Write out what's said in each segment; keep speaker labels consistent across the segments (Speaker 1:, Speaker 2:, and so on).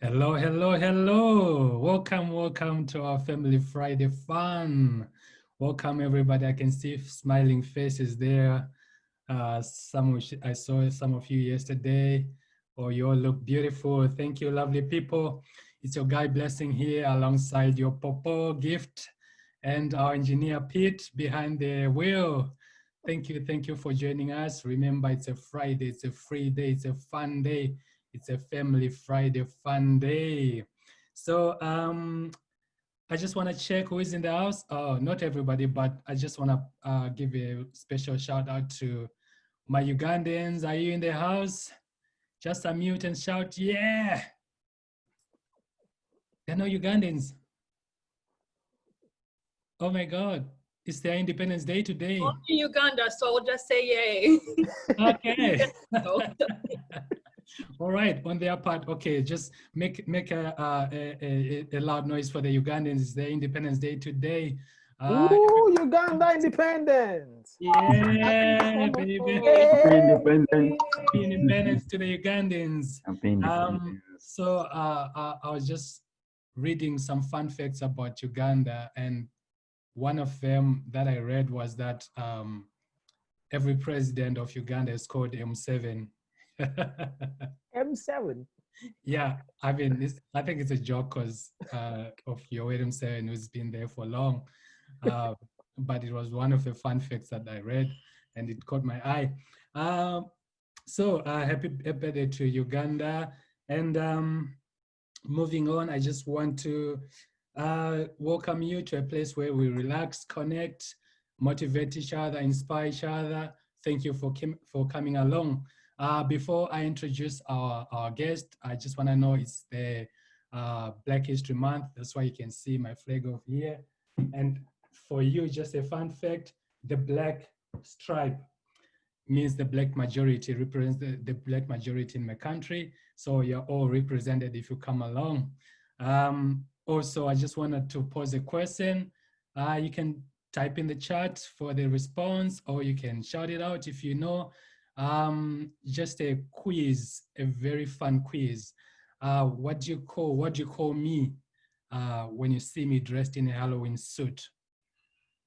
Speaker 1: Hello, hello, hello. Welcome to our Family Friday fun. Welcome, everybody. I can see smiling faces there. I saw some of you yesterday. Oh, you all look beautiful. Thank you, lovely people. It's your guy Blessing here alongside your Popo Gift and our engineer Pete behind the wheel. Thank you for joining us. Remember, it's a Friday, it's a free day, it's a fun day. It's a Family Friday fun day. So I just want to check who is in the house. Oh, not everybody, but I just want to give a special shout out to my Ugandans. Are you in the house? Just unmute and shout, yeah. There are no Ugandans. Oh my God. It's their Independence Day today.
Speaker 2: I'm in Uganda, so I'll just say yay.
Speaker 1: Okay. All right, on their part, okay, just make a loud noise for the Ugandans. It's their Independence Day today.
Speaker 3: Ooh, Uganda independence!
Speaker 1: Yeah, baby.
Speaker 4: Independent.
Speaker 1: Happy independence to the Ugandans. So I was just reading some fun facts about Uganda, and one of them that I read was that every president of Uganda is called M7.
Speaker 3: M7.
Speaker 1: Yeah, I mean, I think it's a joke because of Yoweri Museveni, who's been there for long. But it was one of the fun facts that I read, and it caught my eye. Happy birthday to Uganda. And moving on, I just want to welcome you to a place where we relax, connect, motivate each other, inspire each other. Thank you for coming along. Before I introduce our guest, I just want to know it's the Black History Month. That's why you can see my flag over here. And for you, just a fun fact, the black stripe means the black majority, represents the black majority in my country. So you're all represented if you come along. Also, I just wanted to pose a question. You can type in the chat for the response, or you can shout it out if you know. Just a quiz, a very fun quiz. What do you call me when you see me dressed in a Halloween suit?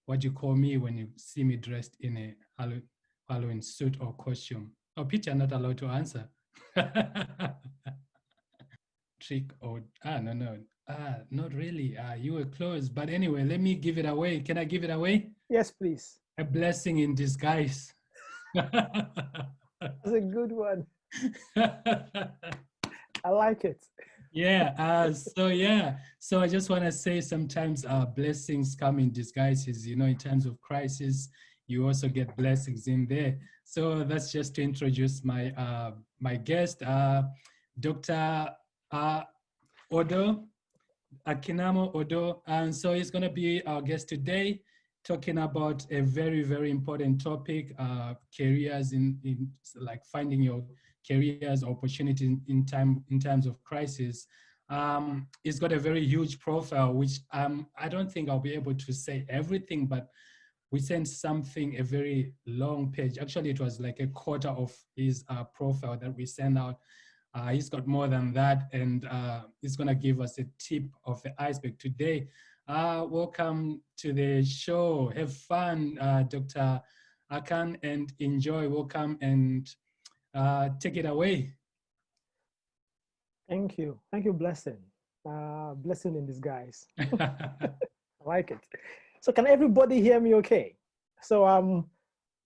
Speaker 1: What do you call me when you see me dressed in a Halloween suit or costume? Oh, Peter, not allowed to answer. Trick or no. Not really. You were close, but anyway, let me give it away. Can I give it away?
Speaker 3: Yes, please.
Speaker 1: A blessing in disguise.
Speaker 3: That's a good one. I like it.
Speaker 1: Yeah. So I just want to say sometimes blessings come in disguises. You know, in times of crisis, you also get blessings in there. So that's just to introduce my my guest, Dr. Akanimo Odon, and so he's going to be our guest today, talking about a very, very important topic, careers in like finding your careers, opportunities in times of crisis. He's got a very huge profile, which I don't think I'll be able to say everything, but we sent something, a very long page. Actually, it was like a quarter of his profile that we sent out. He's got more than that, and he's gonna give us a tip of the iceberg today. Welcome to the show. Have fun, Dr. Akan, and enjoy. Welcome, and take it away.
Speaker 3: Thank you. Thank you, Blessing. Blessing in disguise. I like it. So can everybody hear me okay? So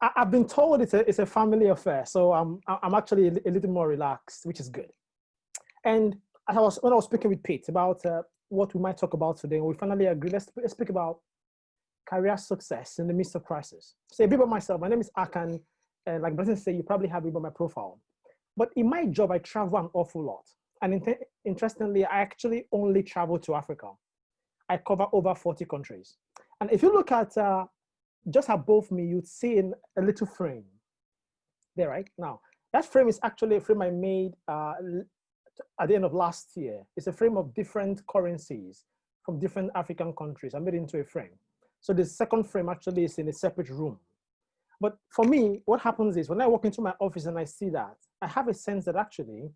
Speaker 3: I've been told it's a family affair. So I'm actually a little more relaxed, which is good. And when I was speaking with Pete about what we might talk about today, we finally agreed, let's speak about career success in the midst of crisis. So a bit about myself, my name is Akan, and like Blessing said, you probably have it on my profile. But in my job, I travel an awful lot. And interestingly, I actually only travel to Africa. I cover over 40 countries. And if you look at just above me, you'd see in a little frame there, right? Now, that frame is actually a frame I made at the end of last year. It's a frame of different currencies from different African countries. I made it into a frame. So the second frame actually is in a separate room. But for me, what happens is when I walk into my office and I see that, I have a sense that actually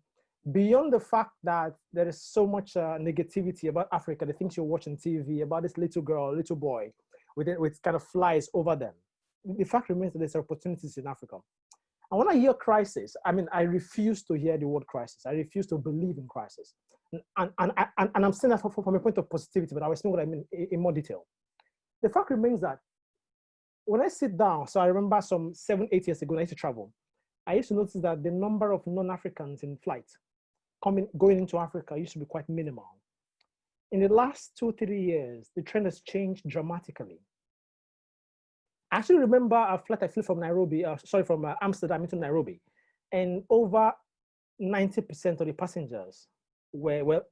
Speaker 3: beyond the fact that there is so much negativity about Africa, the things you watch on TV, about this little girl, little boy, with kind of flies over them, the fact remains that there's opportunities in Africa. And when I hear crisis, I mean, I refuse to hear the word crisis. I refuse to believe in crisis. And I'm saying that from a point of positivity, but I will explain what I mean in more detail. The fact remains that when I sit down, so I remember some 7, 8 years ago, when I used to travel, I used to notice that the number of non-Africans in flight going into Africa used to be quite minimal. In the last 2, 3 years, the trend has changed dramatically. I actually remember a flight I flew from from Amsterdam into Nairobi, and over 90% of the passengers were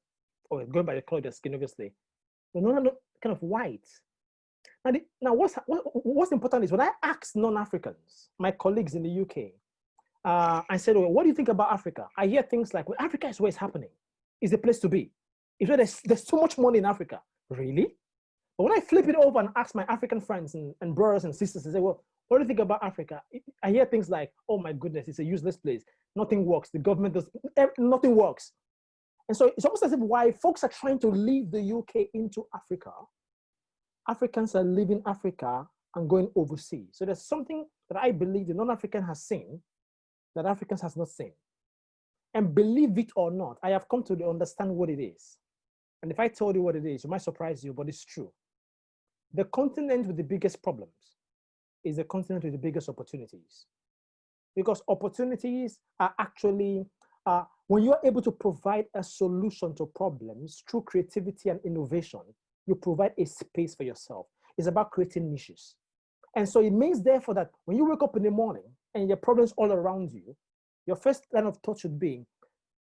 Speaker 3: going by the color of their skin, obviously, were not kind of white. Now what's important is when I ask non-Africans, my colleagues in the UK, I said, well, what do you think about Africa? I hear things like, well, Africa is where it's happening. It's the place to be. It's where there's so much money in Africa. Really? But when I flip it over and ask my African friends and brothers and sisters, and say, well, what do you think about Africa? I hear things like, oh my goodness, it's a useless place. Nothing works. The government does, nothing works. And so it's almost as if why folks are trying to leave the UK into Africa, Africans are leaving Africa and going overseas. So there's something that I believe the non-African has seen that Africans has not seen. And believe it or not, I have come to understand what it is. And if I told you what it is, it might surprise you, but it's true. The continent with the biggest problems is the continent with the biggest opportunities. Because opportunities are actually, when you're able to provide a solution to problems through creativity and innovation, you provide a space for yourself. It's about creating niches. And so it means therefore that when you wake up in the morning and your problems all around you, your first line of thought should be,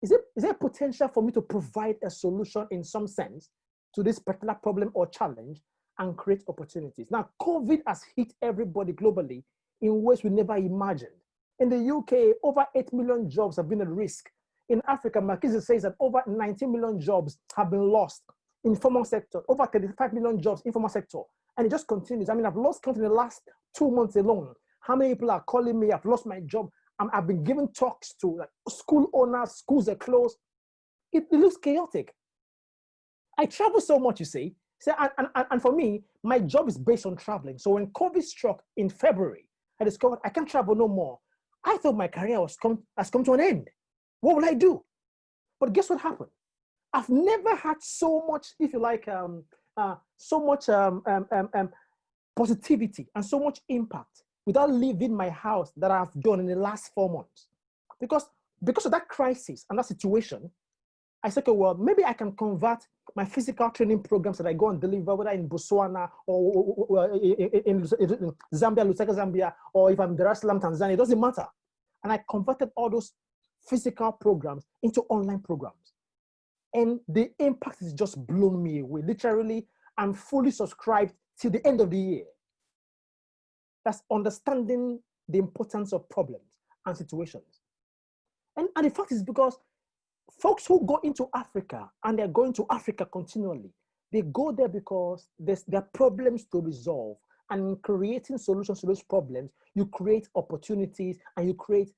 Speaker 3: is there potential for me to provide a solution in some sense to this particular problem or challenge and create opportunities? Now, COVID has hit everybody globally in ways we never imagined. In the UK, over 8 million jobs have been at risk. In Africa, McKinsey says that over 19 million jobs have been lost in formal sector, over 35 million jobs in informal sector. And it just continues. I mean, I've lost count in the last 2 months alone. How many people are calling me, I've lost my job. I've been giving talks to like school owners, schools are closed. It looks chaotic. I travel so much, you see. So, and for me, my job is based on traveling. So when COVID struck in February, I discovered I can't travel no more. I thought my career has come to an end. What will I do? But guess what happened? I've never had so much, if you like, positivity and so much impact without leaving my house that I've done in the last 4 months. Because of that crisis and that situation, I said, okay, well, maybe I can convert my physical training programs that I go and deliver, whether in Botswana or in Zambia, Lusaka, Zambia, or if I'm in Dar es Salaam, Tanzania, it doesn't matter. And I converted all those physical programs into online programs. And the impact has just blown me away. Literally, I'm fully subscribed till the end of the year. That's understanding the importance of problems and situations. And the fact is because folks who go into Africa and they're going to Africa continually, they go there because there are problems to resolve. And in creating solutions to those problems, you create opportunities and you create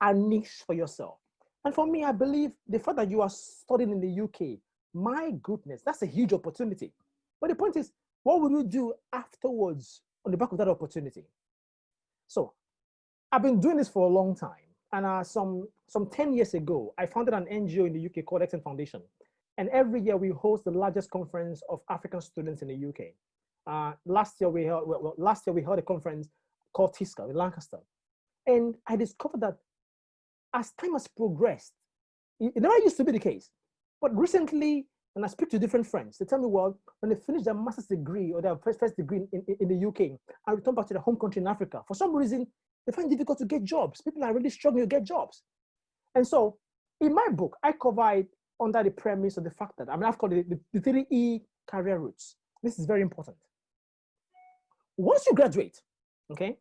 Speaker 3: a niche for yourself. And for me, I believe the fact that you are studying in the UK, my goodness, that's a huge opportunity. But the point is, what will you do afterwards on the back of that opportunity? So I've been doing this for a long time. And some 10 years ago, I founded an NGO in the UK called Excellent Foundation. And every year we host the largest conference of African students in the UK. Last year we held a conference called TISCA in Lancaster. And I discovered that as time has progressed, it never used to be the case. But recently, when I speak to different friends, they tell me, well, when they finish their master's degree or their first degree in the UK and return back to their home country in Africa, for some reason, they find it difficult to get jobs. People are really struggling to get jobs. And so in my book, I cover it under the premise of the fact that, I've called it the 3E career routes. This is very important. Once you graduate, okay,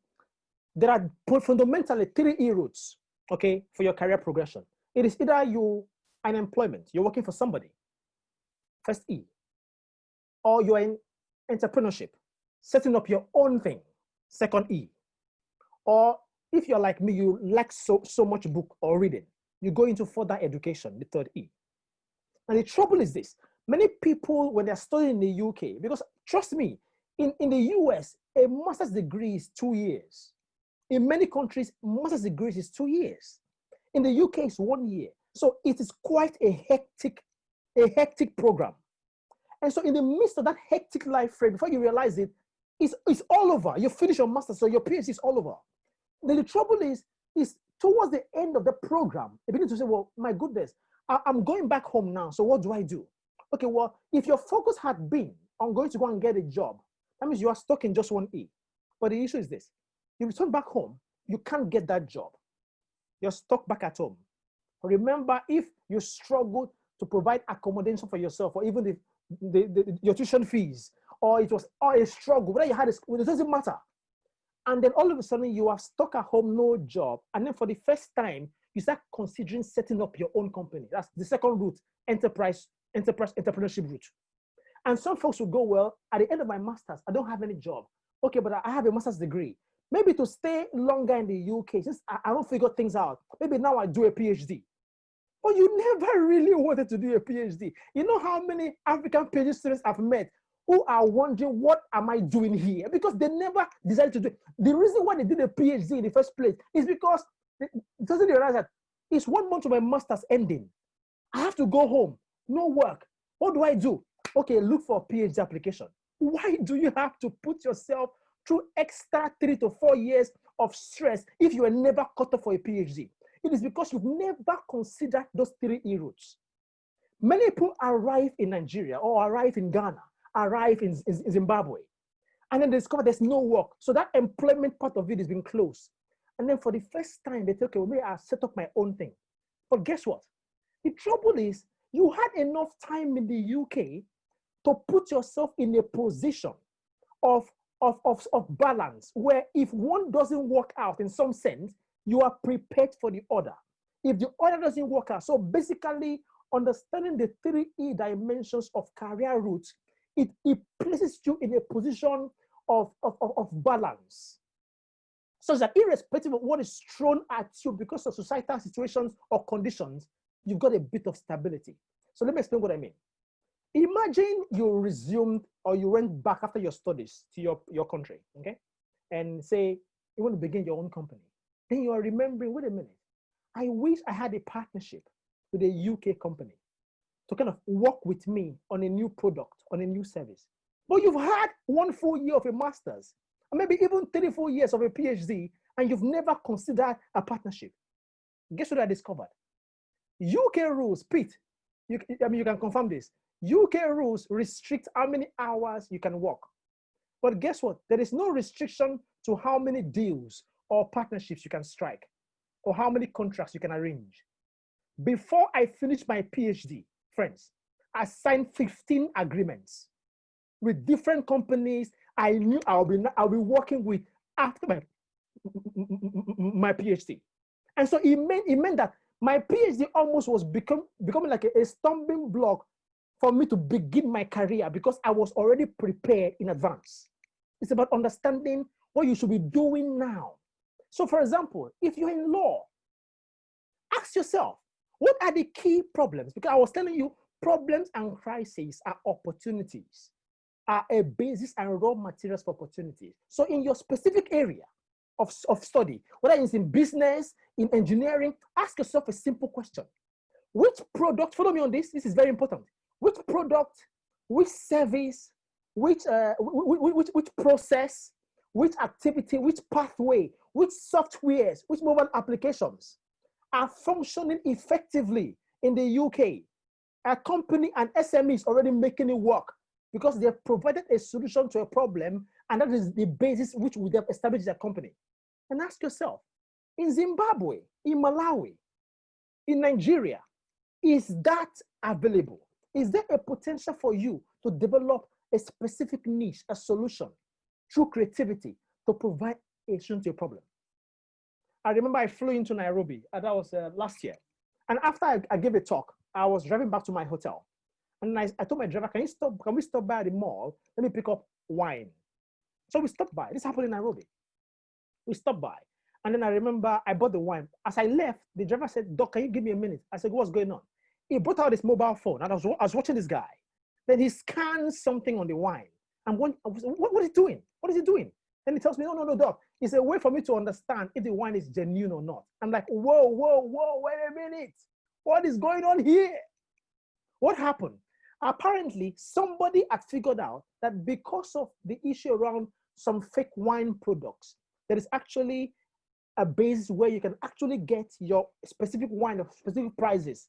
Speaker 3: there are fundamentally 3E routes, okay, for your career progression. It is either you are in employment, you're working for somebody, first E, or you're in entrepreneurship, setting up your own thing, second E. Or if you're like me, you like so much book or reading, you go into further education, the third E. And the trouble is this, many people, when they're studying in the UK, because trust me, in the US, a master's degree is 2 years. In many countries, master's degrees is 2 years. In the UK, it's 1 year. So it is quite a hectic program. And so in the midst of that hectic life frame, before you realize it, it's all over. You finish your master's, so your PhD is all over. Then the trouble is towards the end of the program, you begin to say, well, my goodness, I'm going back home now, so what do I do? Okay, well, if your focus had been on going to go and get a job, that means you are stuck in just 1E. But the issue is this, you return back home, you can't get that job. You're stuck back at home. Remember, if you struggle to provide accommodation for yourself, or even your tuition fees, or it was a struggle, whether you had it doesn't matter. And then all of a sudden you are stuck at home, no job. And then for the first time, you start considering setting up your own company. That's the second route, entrepreneurship route. And some folks will go, well, at the end of my master's, I don't have any job. Okay, but I have a master's degree. Maybe to stay longer in the UK, since I don't figure things out, maybe now I do a PhD. But you never really wanted to do a PhD. You know how many African PhD students I've met who are wondering, what am I doing here? Because they never decided to do it. The reason why they did a PhD in the first place is because it doesn't realize that it's 1 month to my master's ending. I have to go home, no work. What do I do? Okay, look for a PhD application. Why do you have to put yourself through extra 3 to 4 years of stress if you were never cut off for a PhD? It is because you've never considered those 3 E routes. Many people arrive in Nigeria or arrive in Ghana, arrive in Zimbabwe, and then they discover there's no work. So that employment part of it has been closed. And then for the first time, they think, okay, well, maybe I'll set up my own thing. But guess what? The trouble is, you had enough time in the UK to put yourself in a position of balance, where if one doesn't work out in some sense, you are prepared for the other. If the other doesn't work out, so basically understanding the 3 E dimensions of career routes, it places you in a position of balance. So that irrespective of what is thrown at you because of societal situations or conditions, you've got a bit of stability. So let me explain what I mean. Imagine you resumed or you went back after your studies to your country, okay? And say you want to begin your own company. Then you are remembering, wait a minute, I wish I had a partnership with a UK company to kind of work with me on a new product, on a new service. But you've had 1 full year of a master's, or maybe even 3-4 years of a PhD, and you've never considered a partnership. Guess what I discovered? UK rules, Pete, you can confirm this. UK rules restrict how many hours you can work. But guess what? There is no restriction to how many deals or partnerships you can strike, or how many contracts you can arrange. Before I finished my PhD, friends, I signed 15 agreements with different companies I knew I'll be working with after my PhD. And so it meant that my PhD almost was becoming like a stumbling block for me to begin my career, because I was already prepared in advance. It's about understanding what you should be doing now. So for example, if you're in law, ask yourself, what are the key problems? Because I was telling you, problems and crises are opportunities, are a basis and raw materials for opportunities. So in your specific area of study, whether it's in business, in engineering, ask yourself a simple question. Which product, follow me on this is very important. Which product, which service, which process, which activity, which pathway, which softwares, which mobile applications are functioning effectively in the UK? A company and SME is already making it work because they have provided a solution to a problem, and that is the basis which we have established their company. And ask yourself, in Zimbabwe, in Malawi, in Nigeria, is that available? Is there a potential for you to develop a specific niche, a solution through creativity to provide a solution to a problem? I remember I flew into Nairobi, and that was last year. And after I gave a talk, I was driving back to my hotel. And I told my driver, can we stop by the mall? Let me pick up wine. So we stopped by. This happened in Nairobi. We stopped by. And then I remember I bought the wine. As I left, the driver said, Doc, can you give me a minute? I said, what's going on? He brought out his mobile phone, and I was watching this guy. Then he scans something on the wine. What is he doing? What is he doing? Then he tells me, no, Doc. It's a way for me to understand if the wine is genuine or not. I'm like, whoa, wait a minute. What is going on here? What happened? Apparently, somebody had figured out that because of the issue around some fake wine products, there is actually a base where you can actually get your specific wine of specific prices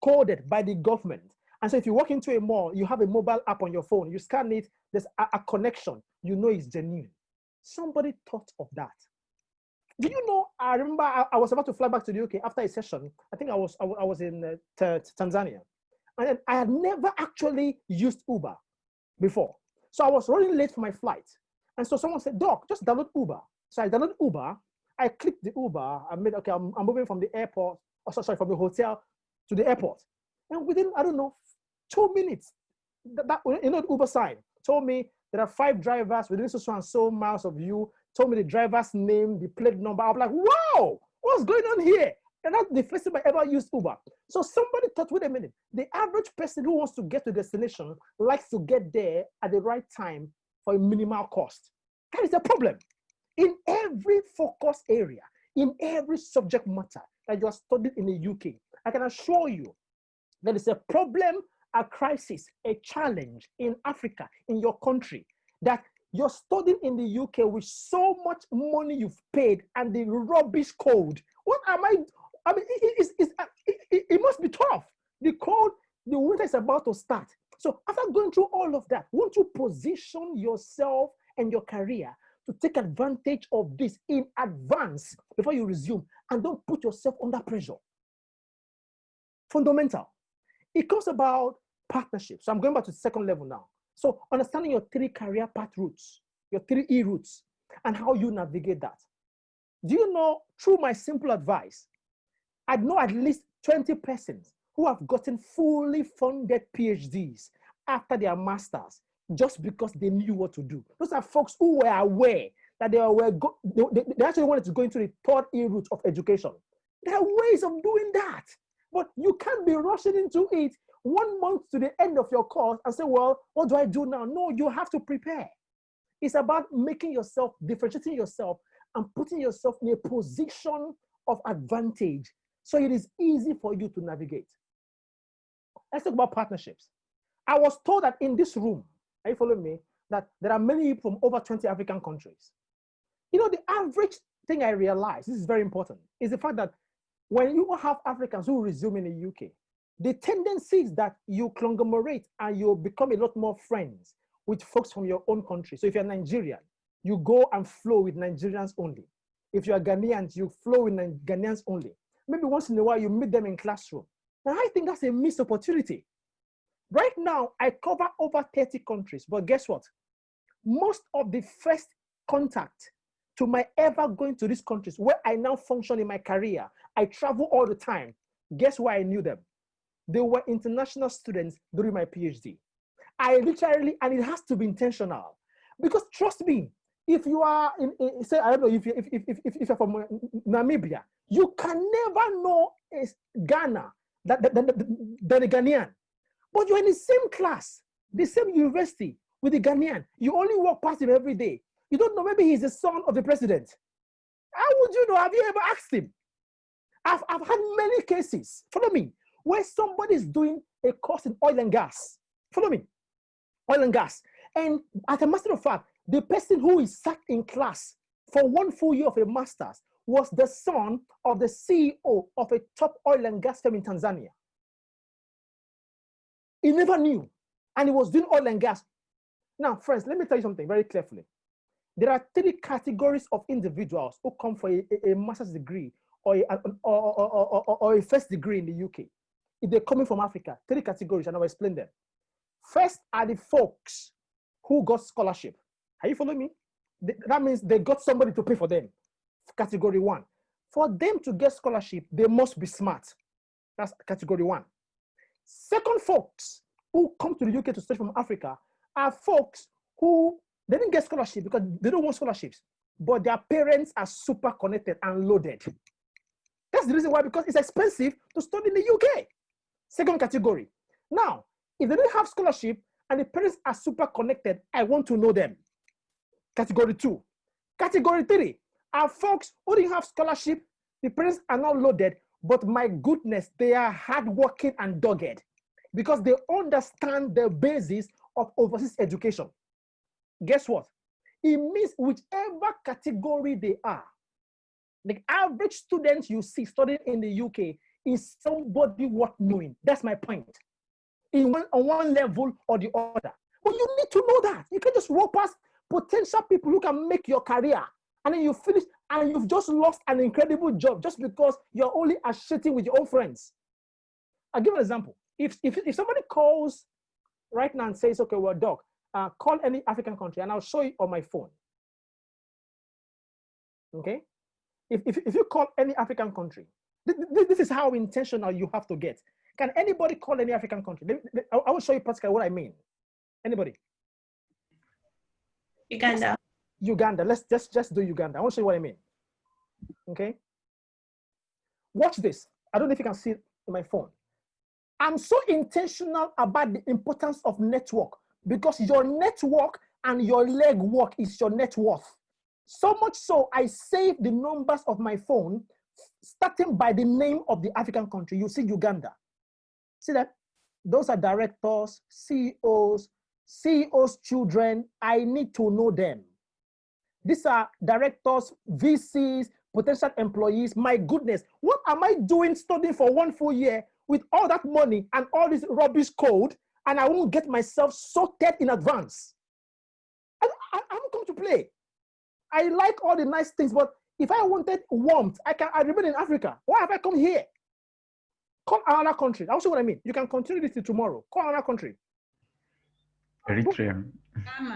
Speaker 3: coded by the government. And so if you walk into a mall, you have a mobile app on your phone, you scan it, there's a connection, you know it's genuine. Somebody thought of that. Do you know, I remember I was about to fly back to the UK after a session. I think I was in Tanzania. And I had never actually used Uber before. So I was running late for my flight. And so someone said, Doc, just download Uber. So I downloaded Uber. I clicked the Uber. I made, okay, I'm moving from the airport, from the hotel to the airport. And within, I don't know, 2 minutes, the Uber sign told me there are 5 drivers within so and so miles of you, told me the driver's name, the plate number. I was like, wow, what's going on here? And that's the first time I ever used Uber. So somebody thought, wait a minute, the average person who wants to get to destination likes to get there at the right time for a minimal cost. That is a problem. In every focus area, in every subject matter that you are studying in the UK, I can assure you there is a problem, a crisis, a challenge in Africa, in your country, that you're studying in the UK with so much money you've paid and the rubbish code. What am I mean, it must be tough. The cold, the winter is about to start. So after going through all of that, won't you position yourself and your career to take advantage of this in advance before you resume, and don't put yourself under pressure? Fundamental. It comes about partnerships. So I'm going back to the second level now. So understanding your 3 career path routes, your 3 E routes, and how you navigate that. Do you know, through my simple advice, I know at least 20 persons who have gotten fully funded PhDs after their masters just because they knew what to do. Those are folks who were aware that they actually wanted to go into the 3rd E route of education. There are ways of doing that, but you can't be rushing into it 1 month to the end of your course and say, well, what do I do now? No, you have to prepare. It's about making yourself, differentiating yourself, and putting yourself in a position of advantage so it is easy for you to navigate. Let's talk about partnerships. I was told that in this room, are you following me, that there are many people from over 20 African countries. You know, the average thing I realized, this is very important, is the fact that when you have Africans who resume in the UK, the tendency is that you conglomerate and you become a lot more friends with folks from your own country. So if you're Nigerian, you go and flow with Nigerians only. If you are Ghanaians, you flow with Ghanaians only. Maybe once in a while you meet them in classroom. And I think that's a missed opportunity. Right now, I cover over 30 countries, but guess what? Most of the first contact to my ever going to these countries where I now function in my career, I travel all the time. Guess why I knew them? They were international students during my PhD. I literally, and it has to be intentional, because trust me, if you are say, I don't know, if you're from Namibia, you can never know Ghana than a Ghanaian. But you're in the same class, the same university with the Ghanaian. You only walk past him every day. You don't know, maybe he's the son of the president. How would you know? Have you ever asked him? I've had many cases, follow me, where somebody is doing a course in oil and gas. Follow me, oil and gas. And as a matter of fact, the person who is sat in class for 1 full year of a master's was the son of the CEO of a top oil and gas firm in Tanzania. He never knew, and he was doing oil and gas. Now, friends, let me tell you something very carefully. There are 3 categories of individuals who come for a master's degree or a first degree in the UK. If they're coming from Africa, 3 categories, and I'll explain them. First are the folks who got scholarship. Are you following me? That means they got somebody to pay for them. Category 1. For them to get scholarship, they must be smart. That's category 1. Second folks who come to the UK to study from Africa are folks who, they didn't get scholarship because they don't want scholarships. but their parents are super connected and loaded. That's the reason why, because it's expensive to study in the UK. Second category. Now, if they don't have scholarship and the parents are super connected, I want to know them. Category 2. Category 3 are folks who didn't have scholarship, the parents are not loaded, but my goodness, they are hardworking and dogged because they understand the basis of overseas education. Guess what? It means whichever category they are, the average student you see studying in the UK is somebody worth knowing. That's my point. On one level or the other. But you need to know that. You can't just walk past potential people who can make your career, and then you finish and you've just lost an incredible job just because you're only associating with your own friends. I'll give an example. If somebody calls right now and says, okay, well, doc, call any African country and I'll show you on my phone. Okay? If you call any African country, this is how intentional you have to get. Can anybody call any African country? I will show you practically what I mean. Anybody?
Speaker 4: Uganda.
Speaker 3: Uganda. Let's just do Uganda. I want to show you what I mean. Okay? Watch this. I don't know if you can see it in my phone. I'm so intentional about the importance of network because your network and your leg work is your net worth. So much so, I save the numbers of my phone starting by the name of the African country. You see Uganda. See that? Those are directors, CEOs, CEOs' children. I need to know them. These are directors, VCs, potential employees. My goodness, what am I doing studying for 1 full year with all that money and all this rubbish code, and I won't get myself sorted in advance? I haven't come to play. I like all the nice things, but if I wanted warmth, I remain in Africa. Why have I come here? Call another country. I'll show you what I mean. You can continue this till tomorrow. Call another country.
Speaker 5: Eritrea.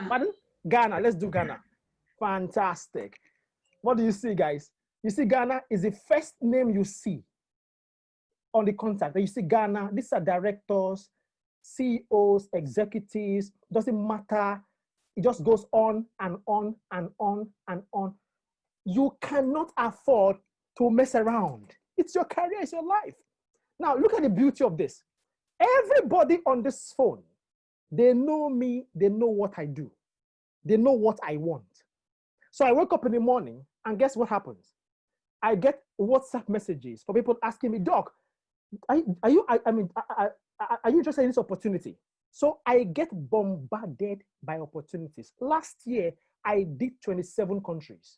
Speaker 3: Pardon? Ghana. Let's do Ghana. Fantastic. What do you see, guys? You see Ghana is the first name you see on the contact. You see Ghana. These are directors, CEOs, executives. Doesn't matter. It just goes on and on and on and on. You cannot afford to mess around. It's your career, it's your life. Now, look at the beauty of this. Everybody on this phone, they know me, they know what I do. They know what I want. So I wake up in the morning, and guess what happens? I get WhatsApp messages for people asking me, Doc, are you interested in this opportunity? So I get bombarded by opportunities. Last year, I did 27 countries.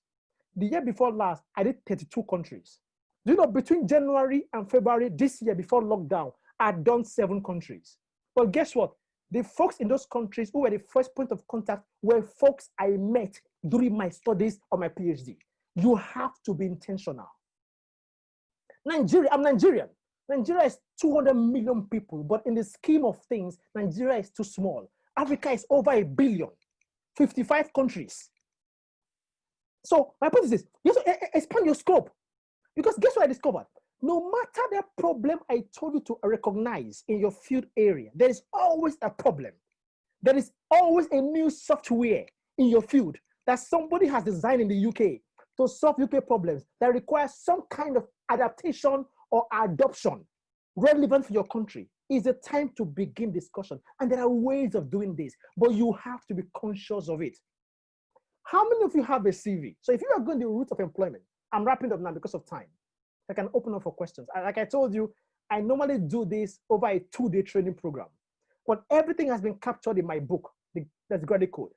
Speaker 3: The year before last, I did 32 countries. Do you know, between January and February this year, before lockdown, I'd done 7 countries. But guess what? The folks in those countries who were the first point of contact were folks I met during my studies or my PhD. You have to be intentional. Nigeria, I'm Nigerian. Nigeria is 200 million people, but in the scheme of things, Nigeria is too small. Africa is over 1 billion, 55 countries. So my point is this, you have to expand your scope. Because guess what I discovered? No matter the problem I told you to recognize in your field area, there is always a problem. There is always a new software in your field that somebody has designed in the UK to solve UK problems that require some kind of adaptation or adoption relevant for your country. It's the time to begin discussion. And there are ways of doing this, but you have to be conscious of it. How many of you have a CV? So if you are going the route of employment, I'm wrapping up now because of time. I can open up for questions. Like I told you, I normally do this over a 2-day training program, but everything has been captured in my book, that's Graduate Code,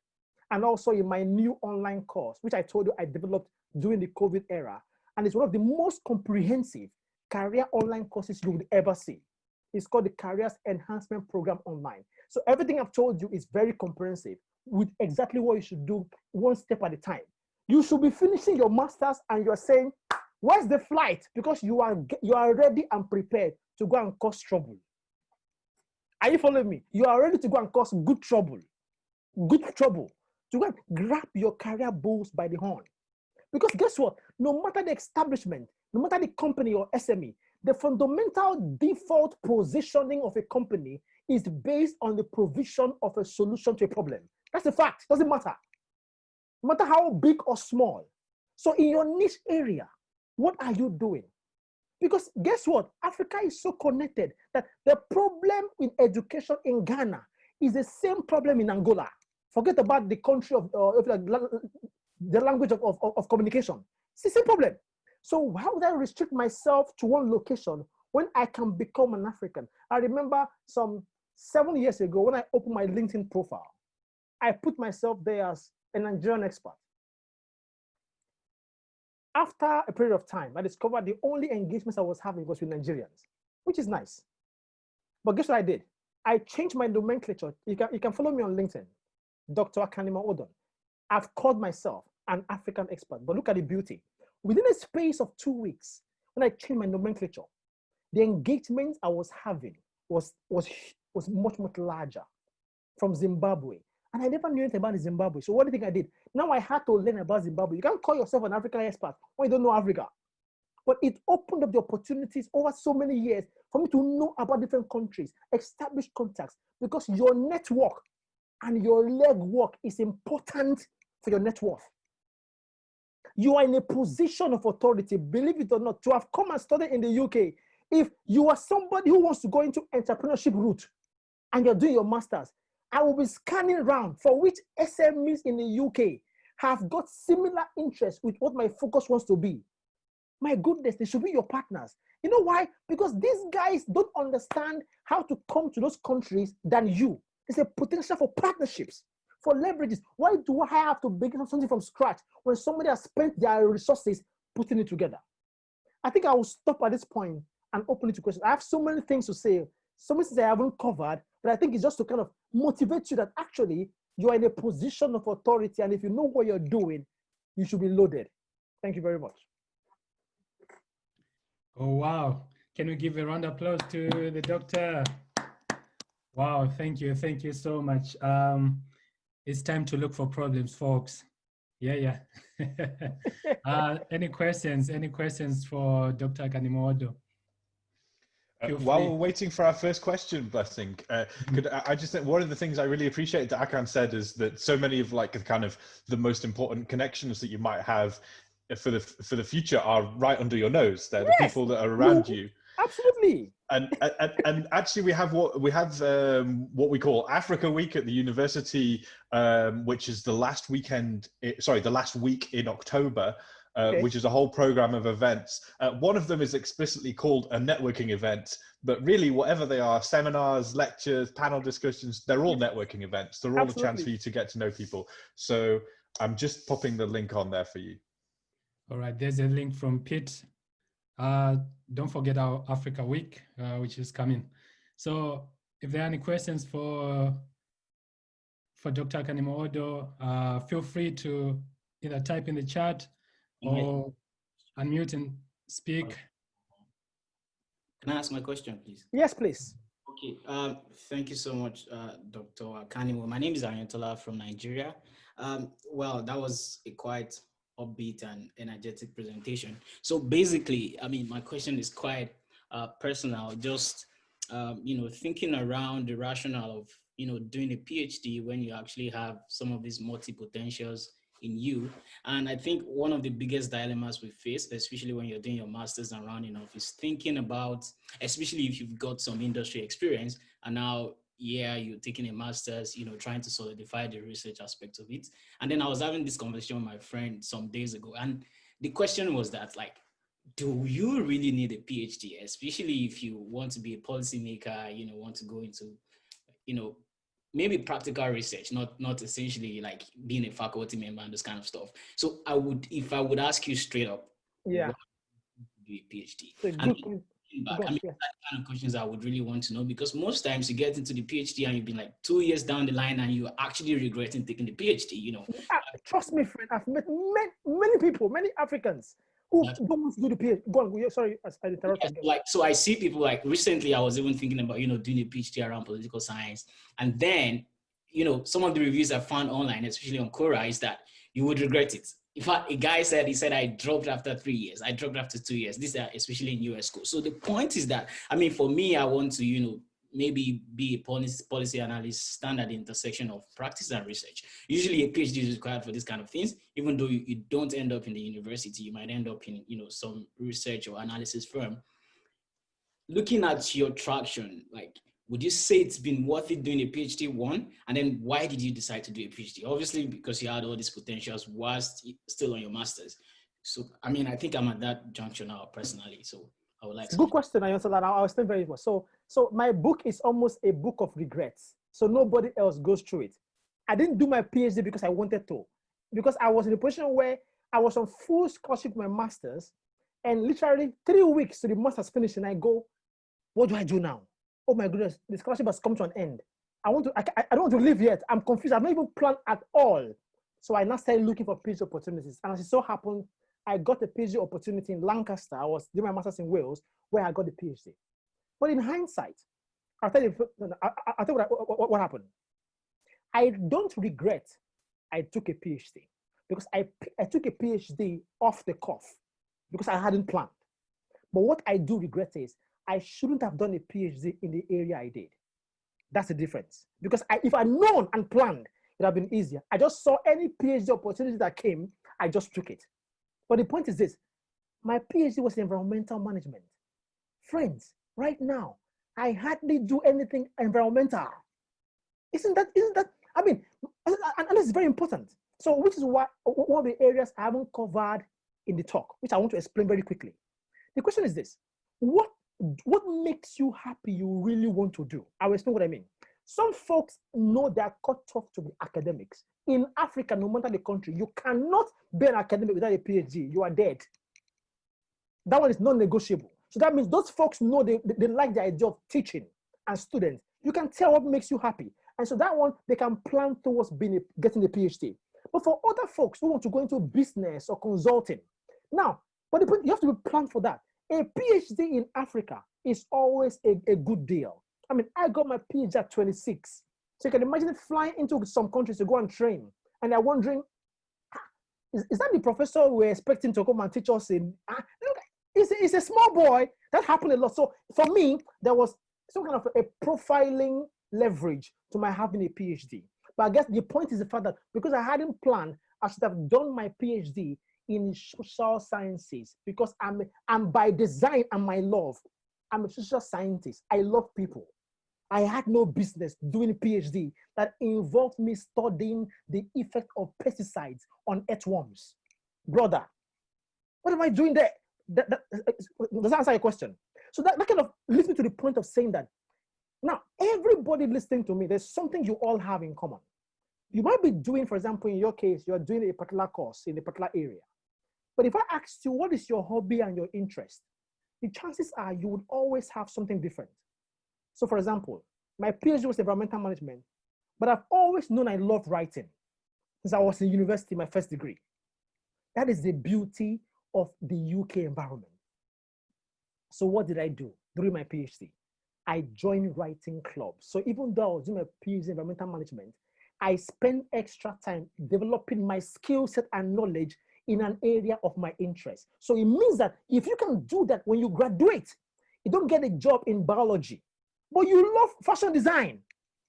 Speaker 3: and also in my new online course, which I told you I developed during the COVID era. And it's one of the most comprehensive career online courses you would ever see. It's called the Careers Enhancement Program Online. So everything I've told you is very comprehensive with exactly what you should do one step at a time. You should be finishing your master's and you're saying, where's the flight? Because you are ready and prepared to go and cause trouble. Are you following me? You are ready to go and cause good trouble. Good trouble. To go and grab your career bulls by the horn. Because guess what? No matter the establishment, no matter the company or SME, the fundamental default positioning of a company is based on the provision of a solution to a problem. That's a fact. Doesn't matter. No matter how big or small, So in your niche area, what are you doing? Because guess what? Africa is so connected that the problem with education in Ghana is the same problem in Angola. Forget about the country of the language of communication. It's the same problem. So why would I restrict myself to one location when I can become an African? I remember some 7 years ago when I opened my LinkedIn profile, I put myself there as a Nigerian expert. After a period of time, I discovered the only engagements I was having was with Nigerians, which is nice. But guess what I did? I changed my nomenclature. You can follow me on LinkedIn, Dr. Akanimo Odon. I've called myself an African expert, but look at the beauty. Within a space of 2 weeks, when I changed my nomenclature, the engagement I was having was much, much larger from Zimbabwe. And I never knew anything about Zimbabwe. So what do you think I did? Now I had to learn about Zimbabwe. You can't call yourself an African expert when you don't know Africa. But it opened up the opportunities over so many years for me to know about different countries, establish contacts, because your network and your legwork is important for your net worth. You are in a position of authority, believe it or not, to have come and studied in the UK. If you are somebody who wants to go into entrepreneurship route and you're doing your master's, I will be scanning around for which SMEs in the UK have got similar interests with what my focus wants to be. My goodness, they should be your partners. You know why? Because these guys don't understand how to come to those countries than you. There's a potential for partnerships, for leverages. Why do I have to begin something from scratch when somebody has spent their resources putting it together? I think I will stop at this point and open it to questions. I have so many things to say, so many things I haven't covered, but I think it's just to kind of motivate you that actually you are in a position of authority, and if you know what you're doing, you should be loaded. Thank you very much.
Speaker 1: Oh, wow. Can we give a round of applause to the doctor? Wow, thank you. Thank you so much. It's time to look for problems, folks. Yeah. Any questions? Any questions for Dr. Akanimo Odon?
Speaker 4: While we're waiting for our first question, Blessing, I just think one of the things I really appreciate that Akan said is that so many of like kind of the most important connections that you might have for the future are right under your nose. They're the people that are around you.
Speaker 3: Absolutely.
Speaker 4: And actually we have what we call Africa Week at the university, which is the last week in October. Which is a whole program of events. One of them is explicitly called a networking event, but really whatever they are, seminars, lectures, panel discussions, they're all networking events. They're all a chance for you to get to know people. So I'm just popping the link on there for you.
Speaker 1: All right, there's a link from Pete. Don't forget our Africa Week, which is coming. So if there are any questions for Dr. Akanimo Odon, feel free to either type in the chat or unmute and speak.
Speaker 5: Can I ask my question, please?
Speaker 3: Yes, please.
Speaker 5: Okay. Thank you so much, Dr. Akanimo. My name is Ayantola from Nigeria. Well, that was a quite upbeat and energetic presentation. So basically, I mean, my question is quite personal. Just thinking around the rationale of doing a PhD when you actually have some of these multi-potentials in you. And I think one of the biggest dilemmas we face, especially when you're doing your master's and rounding off, is thinking about, especially if you've got some industry experience and now, you're taking a master's, trying to solidify the research aspect of it. And then I was having this conversation with my friend some days ago. And the question was that, like, do you really need a PhD, especially if you want to be a policymaker, want to go into, maybe practical research, not essentially like being a faculty member and this kind of stuff. So if I would ask you straight up, what do a PhD? That kind of questions I would really want to know, because most times you get into the PhD and you've been like 2 years down the line and you're actually regretting taking the PhD,
Speaker 3: Trust me, friend, I've met many people, many Africans who don't want to do the PhD. Go on, sorry, I interrupted.
Speaker 5: So I see people like recently I was even thinking about, doing a PhD around political science. And then, some of the reviews I found online, especially on Quora, is that you would regret it. In fact, a guy said, I dropped after 3 years. I dropped after 2 years. These are especially in US school. So the point is that, I mean, for me, I want to, maybe be a policy analyst, stand at the intersection of practice and research. Usually a PhD is required for this kind of things. Even though you don't end up in the university, you might end up in, some research or analysis firm. Looking at your traction, like, would you say it's been worth it doing a PhD, one? And then why did you decide to do a PhD? Obviously, because you had all these potentials whilst still on your master's. So, I mean, I think I'm at that juncture now personally. So I would like to.
Speaker 3: Good question. I answered that. I was still very well. So my book is almost a book of regrets. So nobody else goes through it. I didn't do my PhD because I wanted to, because I was in a position where I was on full scholarship for my master's, and literally 3 weeks to the master's finish, and I go, what do I do now? Oh my goodness, the scholarship has come to an end. I don't want to leave yet. I'm confused. I've not even planned at all. So I now started looking for PhD opportunities. And as it so happened, I got a PhD opportunity in Lancaster. I was doing my master's in Wales, where I got the PhD. But in hindsight, I'll tell you what happened. I don't regret I took a PhD, because I took a PhD off the cuff because I hadn't planned. But what I do regret is I shouldn't have done a PhD in the area I did. That's the difference. Because if I'd known and planned, it would have been easier. I just saw any PhD opportunity that came, I just took it. But the point is this, my PhD was in environmental management. Friends, right now, I hardly do anything environmental. Isn't that, I mean, and this is very important. So which is one of the areas I haven't covered in the talk, which I want to explain very quickly. The question is this, what makes you happy you really want to do? I will explain what I mean. Some folks know they're cut off to be academics. In Africa, no matter the country, you cannot be an academic without a PhD. You are dead. That one is non-negotiable. So that means those folks know they like the idea of teaching and students. You can tell what makes you happy. And so that one, they can plan towards getting a PhD. But for other folks who want to go into business or consulting, now, but you have to be planned for that. A PhD in Africa is always a good deal. I mean, I got my PhD at 26. So you can imagine flying into some countries to go and train. And they're wondering, is that the professor we're expecting to come and teach us in? Look, it's a small boy. That happened a lot. So for me, there was some kind of a profiling leverage to my having a PhD. But I guess the point is the fact that because I hadn't planned, I should have done my PhD in social sciences, because I'm by design and my love, I'm a social scientist. I love people. I had no business doing a PhD that involved me studying the effect of pesticides on earthworms. Brother, what am I doing there? Does that answer your question? So that kind of leads me to the point of saying that now everybody listening to me, there's something you all have in common. You might be doing, for example, in your case, you're doing a particular course in a particular area. But if I asked you, what is your hobby and your interest? The chances are you would always have something different. So for example, my PhD was environmental management, but I've always known I love writing since I was in university, my first degree. That is the beauty of the UK environment. So what did I do during my PhD? I joined writing clubs. So even though I was doing my PhD in environmental management, I spent extra time developing my skill set and knowledge in an area of my interest. So it means that if you can do that when you graduate, you don't get a job in biology, but you love fashion design.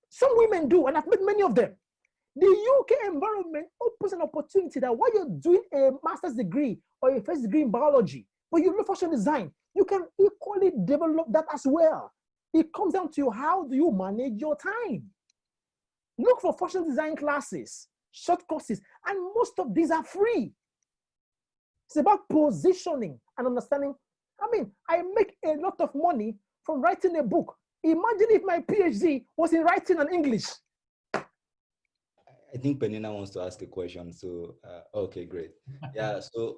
Speaker 3: Some women do, and I've met many of them. The UK environment opens an opportunity that while you're doing a master's degree or a first degree in biology, but you love fashion design, you can equally develop that as well. It comes down to how do you manage your time. Look for fashion design classes, short courses, and most of these are free. It's about positioning and understanding. I mean, I make a lot of money from writing a book. Imagine if my PhD was in writing and English.
Speaker 6: I think Penina wants to ask a question. So, okay, great. Yeah, so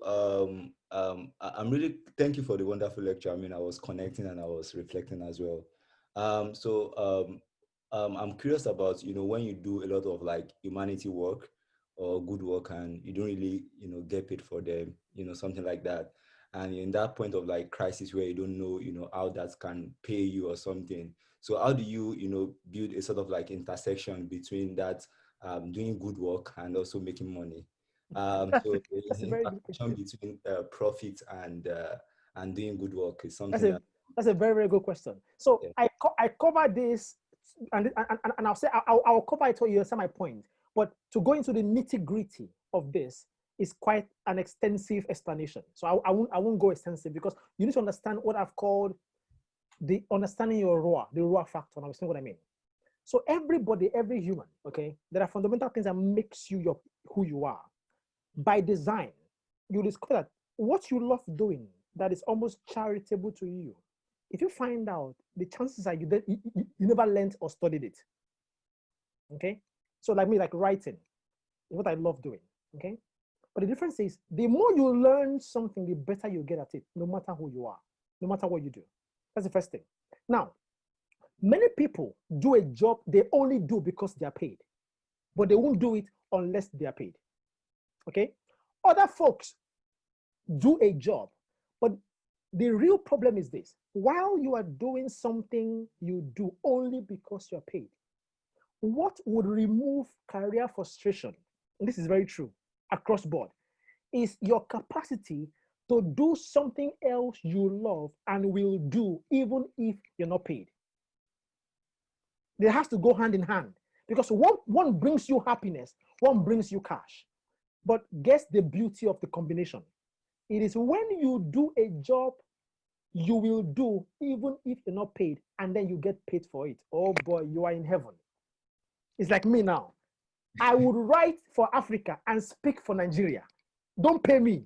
Speaker 6: I'm really, thank you for the wonderful lecture. I mean, I was connecting and I was reflecting as well. I'm curious about, when you do a lot of like humanity work or good work and you don't really, get paid for them, something like that. And in that point of like crisis where you don't know, how that can pay you or something. So how do you, build a sort of like intersection between that doing good work and also making money? So
Speaker 3: That's a
Speaker 6: the
Speaker 3: very good
Speaker 6: intersection
Speaker 3: question.
Speaker 6: between profit and doing good work is something
Speaker 3: That's
Speaker 6: that
Speaker 3: That's a very, very good question. So
Speaker 6: Yeah.
Speaker 3: I cover this, and I'll say I'll cover it so you understand my point. But to go into the nitty gritty of this is quite an extensive explanation. So I won't go extensive because you need to understand what I've called the understanding your ROA, the ROA factor. And I'll explain what I mean. So everybody, every human, okay, there are fundamental things that makes you who you are. By design, you discover that what you love doing that is almost charitable to you, if you find out, the chances are you never learned or studied it. Okay? So like me, like writing is what I love doing. Okay? But the difference is the more you learn something, the better you get at it, no matter who you are, no matter what you do. That's the first thing. Now, many people do a job they only do because they are paid, but they won't do it unless they are paid. Okay? Other folks do a job, but the real problem is this. While you are doing something you do only because you're paid, what would remove career frustration, and this is very true across board, is your capacity to do something else you love and will do even if you're not paid. They has to go hand in hand because one brings you happiness, one brings you cash. But guess the beauty of the combination. It is when you do a job you will do even if you're not paid, and then you get paid for it. Oh boy, you are in heaven. It's like me now. I would write for Africa and speak for Nigeria. Don't pay me.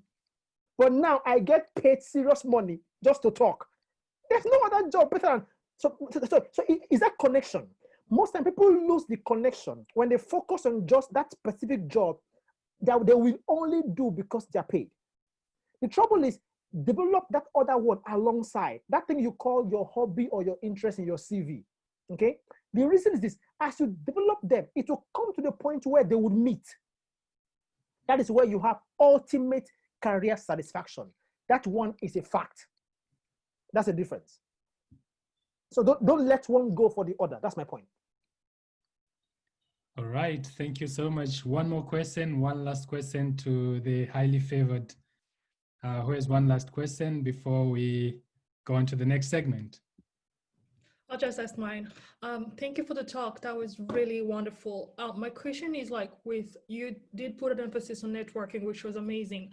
Speaker 3: But now I get paid serious money just to talk. There's no other job better than, so is that connection. Most time people lose the connection when they focus on just that specific job that they will only do because they're paid. The trouble is, develop that other one alongside that thing you call your hobby or your interest in your CV. Okay. The reason is this: as you develop them, it will come to the point where they would meet. That is where you have ultimate career satisfaction. That one is a fact. That's the difference. So don't let one go for the other. That's my point.
Speaker 1: All right. Thank you so much. One more question, one last question to the highly favored. Who has one last question before we go on to the next segment?
Speaker 2: I'll just ask mine. Thank you for the talk. That was really wonderful. My question is like, you did put an emphasis on networking, which was amazing.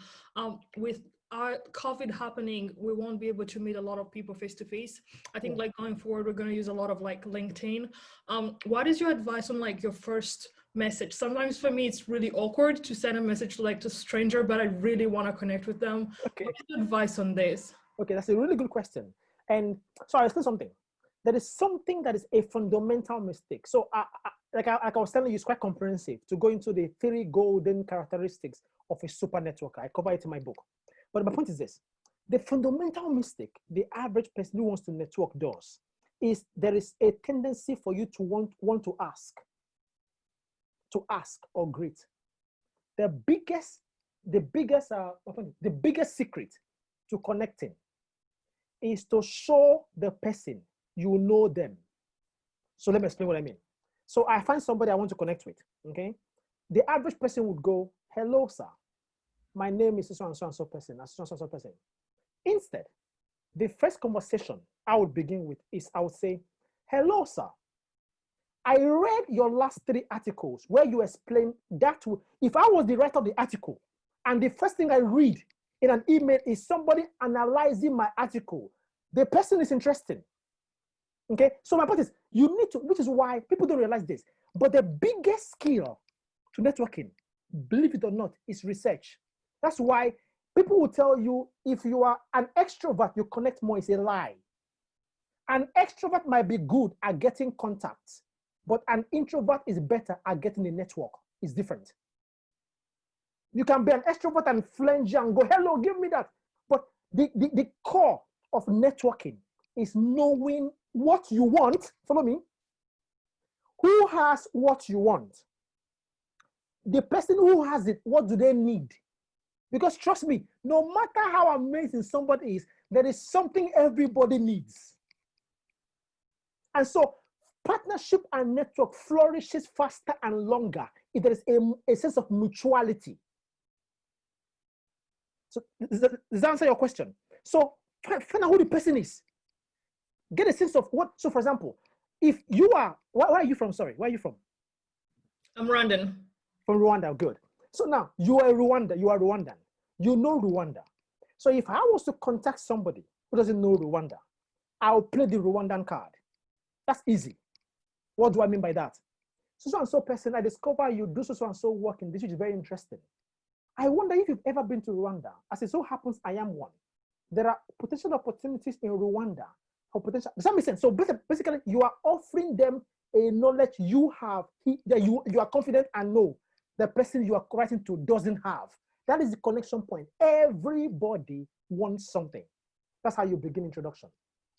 Speaker 2: With our COVID happening, we won't be able to meet a lot of people face to face. I think like going forward, we're going to use a lot of like LinkedIn. What is your advice on like your first message? Sometimes for me, it's really awkward to send a message to stranger, but I really want to connect with them.
Speaker 3: Okay.
Speaker 2: What's your advice on this?
Speaker 3: Okay, that's a really good question. And so I'll explain something. There is something that is a fundamental mistake. So like I was telling you, it's quite comprehensive to go into the 3 golden characteristics of a super networker. I cover it in my book. But my point is this: the fundamental mistake the average person who wants to network does is there is a tendency for you to want to ask or greet. The biggest secret to connecting is to show the person you know them. So let me explain what I mean. So I find somebody I want to connect with, okay? The average person would go, hello, sir. My name is so and so person, so and so person. Instead, the first conversation I would begin with is I would say, hello, sir. I read your last 3 articles where you explain that if I was the writer of the article and the first thing I read in an email is somebody analyzing my article, the person is interesting. Okay, so my point is, you need to, which is why people don't realize this, but the biggest skill to networking, believe it or not, is research. That's why people will tell you if you are an extrovert, you connect more. It's a lie. An extrovert might be good at getting contacts, but an introvert is better at getting a network. It's different. You can be an extrovert and flange and go, hello, give me that. But the core of networking is knowing what you want. Follow me. Who has what you want? The person who has it, what do they need? Because trust me, no matter how amazing somebody is, there is something everybody needs. And so partnership and network flourishes faster and longer if there is a sense of mutuality. So does that answer your question? So find out who the person is. get a sense of what. So, for example, if you are, where are you from? Sorry, where are you from?
Speaker 2: I'm Rwandan.
Speaker 3: From Rwanda, good. So now you are Rwanda, you are Rwandan. You know Rwanda. So if I was to contact somebody who doesn't know Rwanda, I'll play the Rwandan card. That's easy. What do I mean by that? So and so person, I discover you do so and so work in this, which is very interesting. I wonder if you've ever been to Rwanda. As it so happens, I am one. There are potential opportunities in Rwanda for potential. Does that make sense? So basically, you are offering them a knowledge you have that you are confident and know the person you are writing to doesn't have. That is the connection point. Everybody wants something. That's how you begin introduction.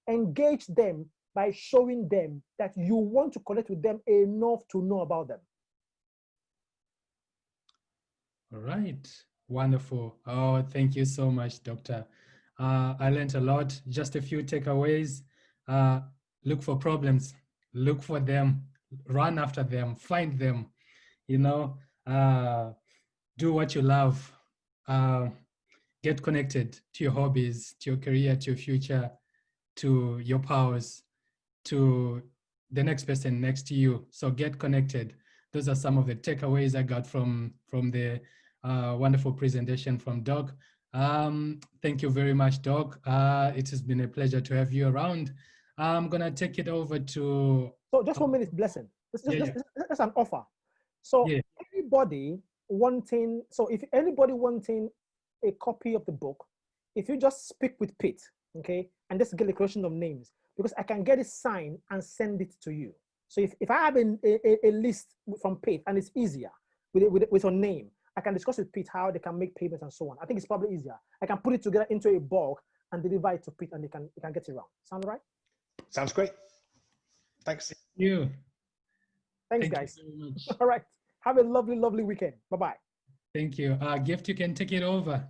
Speaker 3: Engage them by showing them that you want to connect with them enough to know about them.
Speaker 1: All right. Wonderful. Oh, thank you so much, Doctor. I learned a lot. Just a few takeaways. Look for problems. Look for them. Run after them. Find them. You know, do what you love. Get connected to your hobbies, to your career, to your future, to your powers, to the next person next to you. So get connected. Those are some of the takeaways I got from the wonderful presentation from Doc. Thank you very much, Doc. It has been a pleasure to have you around. I'm gonna take it over to.
Speaker 3: So just 1 minute, Blessing. That's an offer. So
Speaker 1: yeah.
Speaker 3: anybody wanting, so if anybody wanting a copy of the book, if you just speak with Pete, okay, and just get a collection of names, because I can get it signed and send it to you. So if I have a list from Pete and it's easier with a name, I can discuss with Pete how they can make payments and so on. I think it's probably easier. I can put it together into a bulk and deliver it to Pete, and they can get it around. Sound right?
Speaker 4: Sounds great. Thanks.
Speaker 1: Thank you.
Speaker 3: Thanks,
Speaker 1: Thank
Speaker 3: guys.
Speaker 1: you very much.
Speaker 3: All right. Have a lovely, lovely weekend. Bye-bye.
Speaker 1: Thank you. Gift, you can take it over.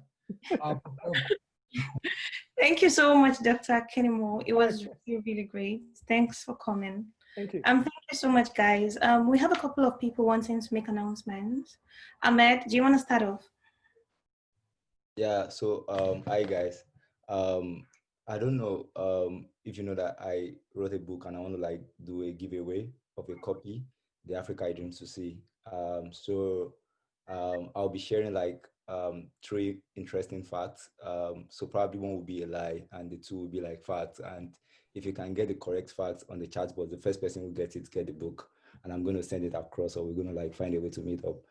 Speaker 7: Thank you so much, Dr. Akanimo. It was really, really great. Thanks for coming.
Speaker 3: Thank you.
Speaker 7: Thank you so much, guys. We have a couple of people wanting to make announcements. Ahmed, do you want to start off?
Speaker 6: Yeah, so hi guys. I don't know if you know that I wrote a book and I want to like do a giveaway of a copy, The Africa I Dream to See. I'll be sharing like 3 interesting facts. So probably one will be a lie and the 2 will be like facts. And if you can get the correct facts on the chat board, the first person who gets it, get the book. And I'm going to send it across, or we're going to like find a way to meet up.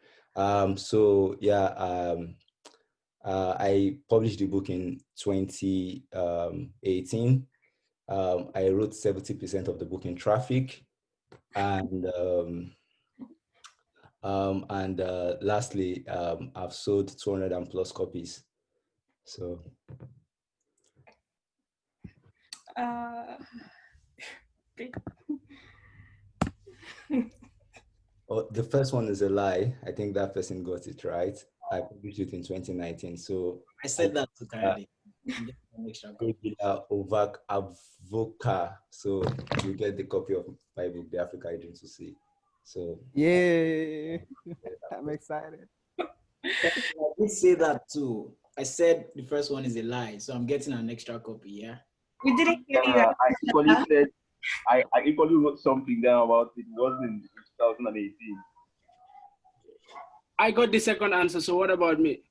Speaker 6: I published the book in 2018. I wrote 70% of the book in traffic. And lastly, I've sold 200 and plus copies. So. Oh, the first one is a lie. I think that person got it right. I published it in 2019. So
Speaker 5: I said that to Kennedy.
Speaker 6: Ovak Avoka. So you get the copy of my book, The Africa I Dream to See. So
Speaker 8: yeah, I'm excited.
Speaker 5: I did say that too. I said the first one is a lie, so I'm getting an extra copy. Yeah.
Speaker 7: We didn't hear you.
Speaker 9: I equally said I equally wrote something down about it. It was in 2018.
Speaker 10: I got the second answer. So what about me?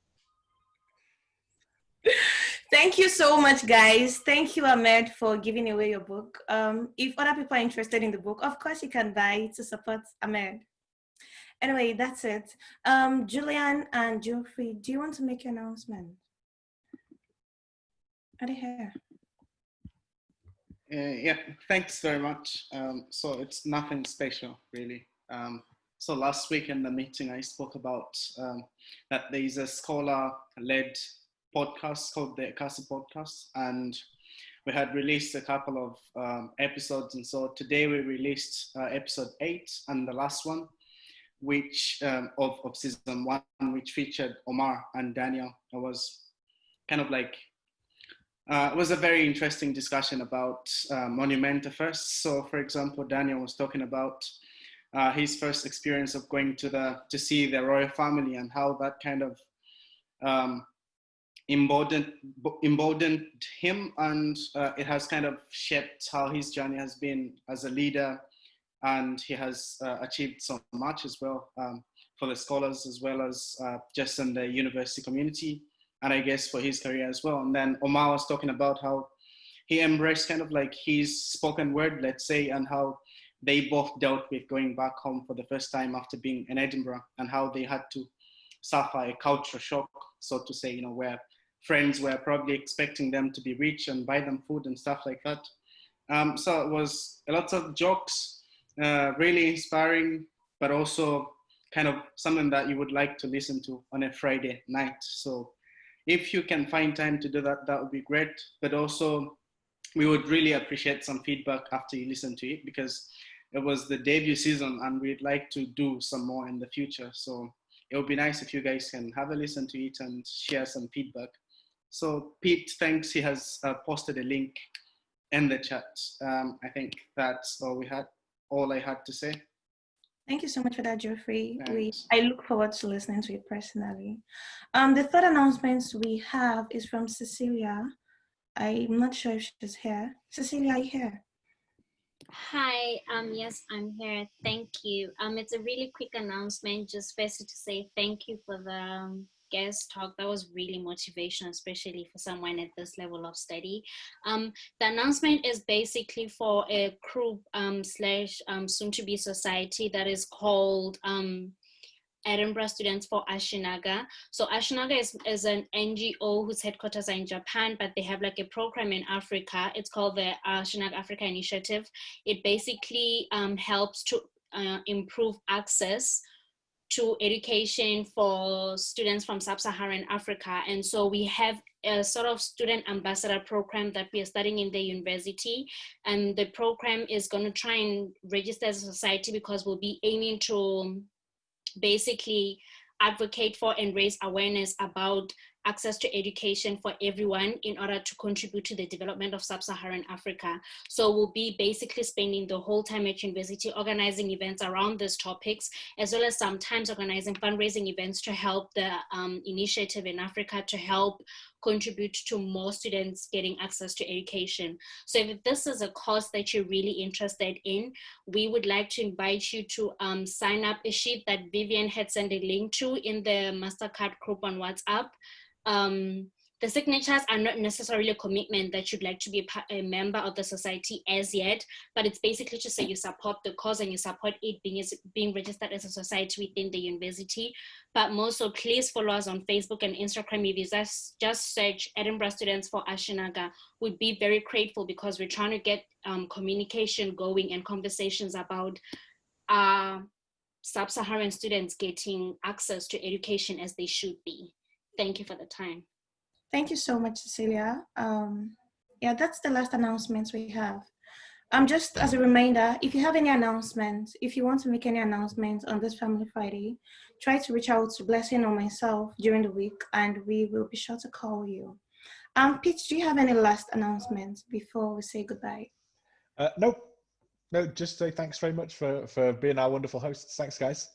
Speaker 7: Thank you so much, guys. Thank you, Ahmed, for giving away your book. If other people are interested in the book, of course, you can buy it to support Ahmed. Anyway, that's it. Julian and Geoffrey, do you want to make your announcement? Are they here?
Speaker 11: Yeah, thanks very much. So it's nothing special, really. So last week in the meeting, I spoke about that there is a scholar-led podcast called the Casa Podcast, and we had released a couple of episodes. And so today we released episode 8 and the last one, which of season 1, which featured Omar and Daniel. It was kind of like, it was a very interesting discussion about Monument first. So for example, Daniel was talking about his first experience of going to see the royal family and how that kind of emboldened him, and it has kind of shaped how his journey has been as a leader, and he has achieved so much as well for the scholars as well as just in the university community, and I guess for his career as well. And then Omar was talking about how he embraced kind of like his spoken word, let's say, and how they both dealt with going back home for the first time after being in Edinburgh, and how they had to suffer a culture shock, so to say, where friends were probably expecting them to be rich and buy them food and stuff like that. So it was a lot of jokes, really inspiring, but also kind of something that you would like to listen to on a Friday night. So if you can find time to do that, that would be great. But also, we would really appreciate some feedback after you listen to it, because it was the debut season and we'd like to do some more in the future. So it would be nice if you guys can have a listen to it and share some feedback. So Pete, thanks. He has posted a link in the chat. I think that's all I had to say.
Speaker 7: Thank you so much for that, Geoffrey. I look forward to listening to it personally. The third announcement we have is from Cecilia. I'm not sure if she's here. Cecilia, are you here?
Speaker 12: Hi, yes, I'm here. Thank you. It's a really quick announcement. Just firstly to say thank you for the guest talk. That was really motivational, especially for someone at this level of study. The announcement is basically for a group slash soon-to-be society that is called Edinburgh Students for Ashinaga. So Ashinaga is an NGO whose headquarters are in Japan, but they have like a program in Africa. It's called the Ashinaga Africa Initiative. It basically helps to improve access to education for students from sub-Saharan Africa. And so we have a sort of student ambassador program that we are studying in the university. And the program is going to try and register as a society, because we'll be aiming to basically advocate for and raise awareness about access to education for everyone in order to contribute to the development of sub-Saharan Africa. So we'll be basically spending the whole time at university organizing events around these topics, as well as sometimes organizing fundraising events to help the initiative in Africa to help contribute to more students getting access to education. So if this is a cause that you're really interested in, we would like to invite you to sign up a sheet that Vivian had sent a link to in the MasterCard group on WhatsApp. The signatures are not necessarily a commitment that you'd like to be a member of the society as yet, but it's basically to say you support the cause and you support it being registered as a society within the university. But more so, please follow us on Facebook and Instagram. If you just search Edinburgh Students for Ashinaga, we'd be very grateful, because we're trying to get communication going and conversations about sub-Saharan students getting access to education as they should be. Thank you for the time.
Speaker 7: Thank you so much, Cecilia. Yeah, that's the last announcements we have. Just as a reminder, if you have any announcements, if you want to make any announcements on this Family Friday, try to reach out to Blessing or myself during the week, and we will be sure to call you. Pete, do you have any last announcements before we say goodbye?
Speaker 4: No, just say thanks very much for being our wonderful hosts. Thanks, guys.